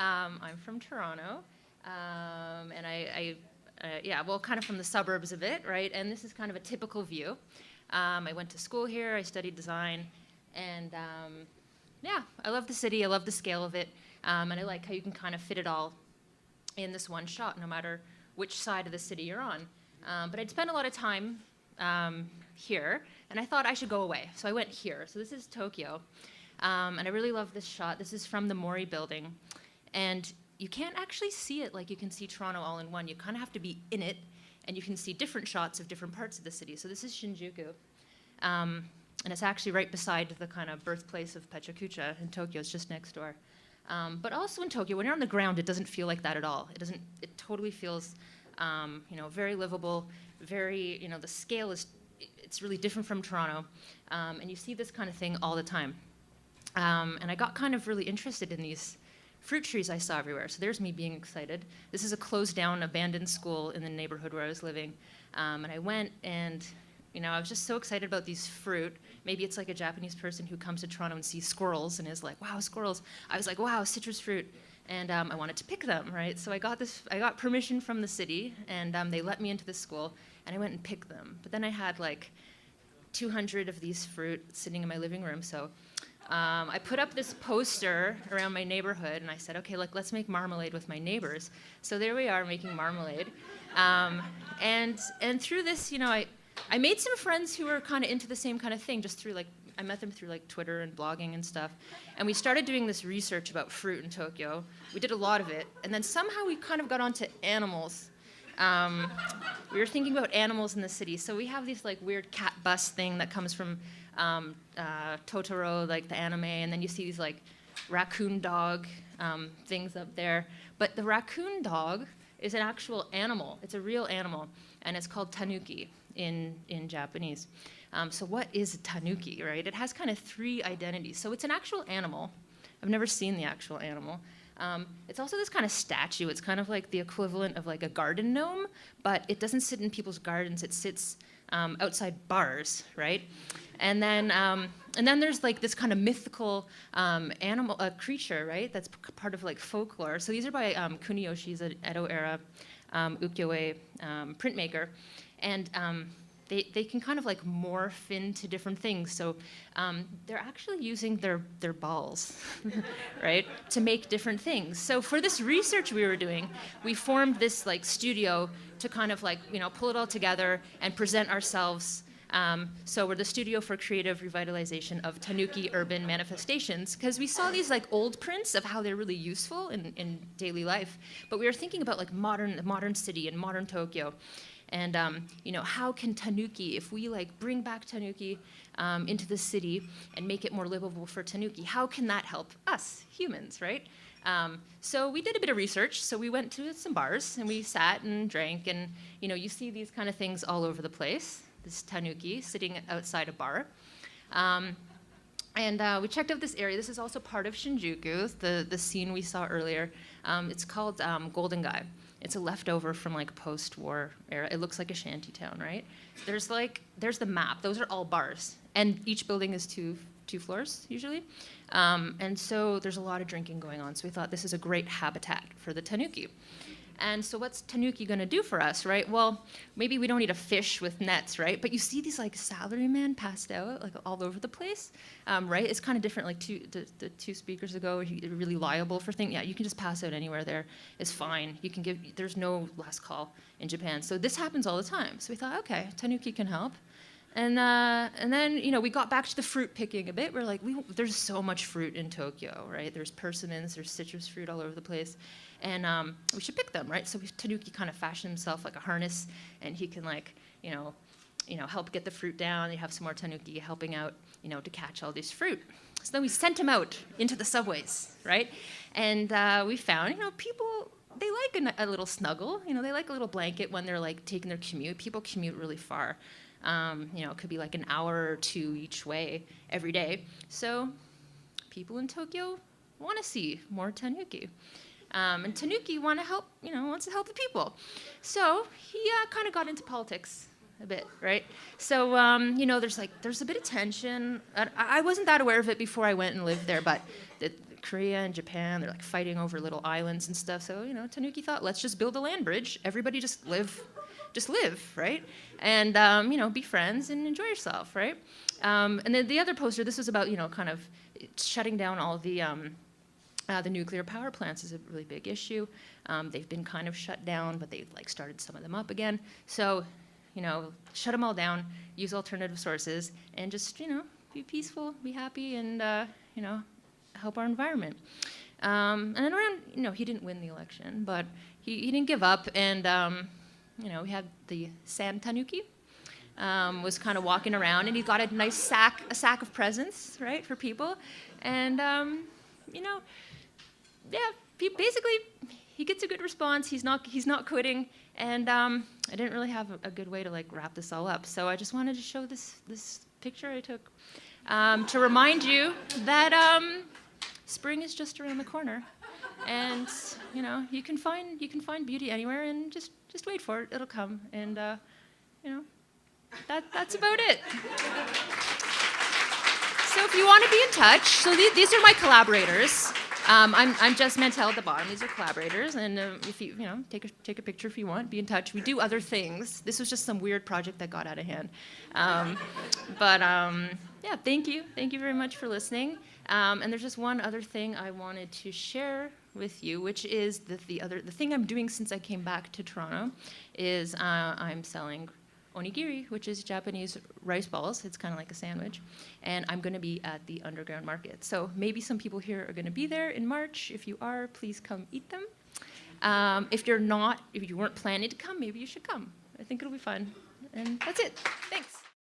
I'm from Toronto, and kind of from the suburbs of it, right? And this is kind of a typical view. I went to school here, I studied design, and I love the city, I love the scale of it, and I like how you can kind of fit it all in this one shot, no matter which side of the city you're on. But I'd spent a lot of time here, and I thought I should go away. So I went here. So this is Tokyo, and I really love this shot. This is from the Mori building, and you can't actually see it like you can see Toronto all in one. You kind of have to be in it, and you can see different shots of different parts of the city. So this is Shinjuku, and it's actually right beside the kind of birthplace of PechaKucha in Tokyo. It's just next door. But also in Tokyo, when you're on the ground, it doesn't feel like that at all. It totally feels, very livable, very, the scale it's really different from Toronto. And you see this kind of thing all the time. And I got kind of really interested in these fruit trees I saw everywhere. So there's me being excited. This is a closed down, abandoned school in the neighborhood where I was living. And I went and, I was just so excited about these fruit. Maybe it's like a Japanese person who comes to Toronto and sees squirrels and is like, wow, squirrels. I was like, wow, citrus fruit. And I wanted to pick them, right? So I got permission from the city, and they let me into the school, and I went and picked them. But then I had like 200 of these fruit sitting in my living room. So I put up this poster around my neighborhood, and I said, okay, let's make marmalade with my neighbors. So there we are making marmalade. And through this, I made some friends who were kind of into the same kind of thing, just through I met them through Twitter and blogging and stuff. And we started doing this research about fruit in Tokyo. We did a lot of it. And then somehow we kind of got onto animals. We were thinking about animals in the city. So we have these weird cat bus thing that comes from Totoro, the anime. And then you see these raccoon dog things up there. But the raccoon dog is an actual animal. It's a real animal. And it's called Tanuki in Japanese. So what is a Tanuki, right? It has kind of 3 identities. So it's an actual animal. I've never seen the actual animal. It's also this kind of statue. It's kind of like the equivalent of a garden gnome, but it doesn't sit in people's gardens. It sits outside bars, right? And then there's this kind of mythical animal, creature, right? That's part of folklore. So these are by Kuniyoshi, an Edo era ukiyo-e printmaker, and they can kind of morph into different things. So they're actually using their balls, right, to make different things. So for this research we were doing, we formed this studio to kind of pull it all together and present ourselves. So we're the studio for creative revitalization of Tanuki urban manifestations, because we saw these old prints of how they're really useful in daily life. But we were thinking about the modern city and modern Tokyo. And how can Tanuki, if we bring back Tanuki into the city and make it more livable for Tanuki, how can that help us humans, right? So we did a bit of research. So we went to some bars and we sat and drank, and you see these kind of things all over the place. This Tanuki sitting outside a bar. And we checked out this area. This is also part of Shinjuku, the scene we saw earlier. It's called Golden Guy. It's a leftover from a post-war era. It looks like a shanty town, right? There's the map. Those are all bars, and each building is two floors usually. And so there's a lot of drinking going on. So we thought this is a great habitat for the Tanuki. And so what's Tanuki going to do for us, right? Well, maybe we don't need a fish with nets, right? But you see these salarymen passed out all over the place, right? It's kind of different. The 2 speakers ago, really liable for things. Yeah, you can just pass out anywhere there. It's fine. There's no last call in Japan. So this happens all the time. So we thought, okay, Tanuki can help. And then we got back to the fruit picking a bit. We're there's so much fruit in Tokyo, right? There's persimmons, there's citrus fruit all over the place, and we should pick them, right? So Tanuki kind of fashioned himself like a harness, and he can help get the fruit down. You have some more Tanuki helping out, to catch all this fruit. So then we sent him out into the subways, right? And we found, people, they like a little snuggle. They like a little blanket when they're taking their commute. People commute really far. It could be an hour or 2 each way every day. So people in Tokyo want to see more Tanuki. And Tanuki wants to help the people. So he kind of got into politics a bit, right? So, there's a bit of tension. I wasn't that aware of it before I went and lived there, but Korea and Japan, they're like fighting over little islands and stuff. So, Tanuki thought, let's just build a land bridge. Everybody just live, right? And, be friends and enjoy yourself, right? And then the other poster, this was about, kind of shutting down all the nuclear power plants is a really big issue. They've been kind of shut down, but they've like started some of them up again. So, shut them all down, use alternative sources, and just, be peaceful, be happy, and, help our environment. And then around, he didn't win the election, but he didn't give up. And, we had the sand tanuki, was kind of walking around, and he got a nice sack of presents, right, for people. And, basically, he gets a good response. He's not quitting, and I didn't really have a good way to like wrap this all up. So I just wanted to show this picture I took to remind you that spring is just around the corner, and you can find beauty anywhere, and just wait for it. It'll come, and that's about it. So if you want to be in touch, so these are my collaborators. I'm Jess Mantell at the bottom. These are collaborators, and if you take a picture if you want, be in touch. We do other things. This was just some weird project that got out of hand. Thank you very much for listening. And there's just one other thing I wanted to share with you, which is the thing I'm doing since I came back to Toronto is I'm selling onigiri, which is Japanese rice balls. It's kind of like a sandwich. And I'm going to be at the underground market. So maybe some people here are going to be there in March. If you are, please come eat them. If you weren't planning to come, maybe you should come. I think it'll be fun. And that's it. Thanks.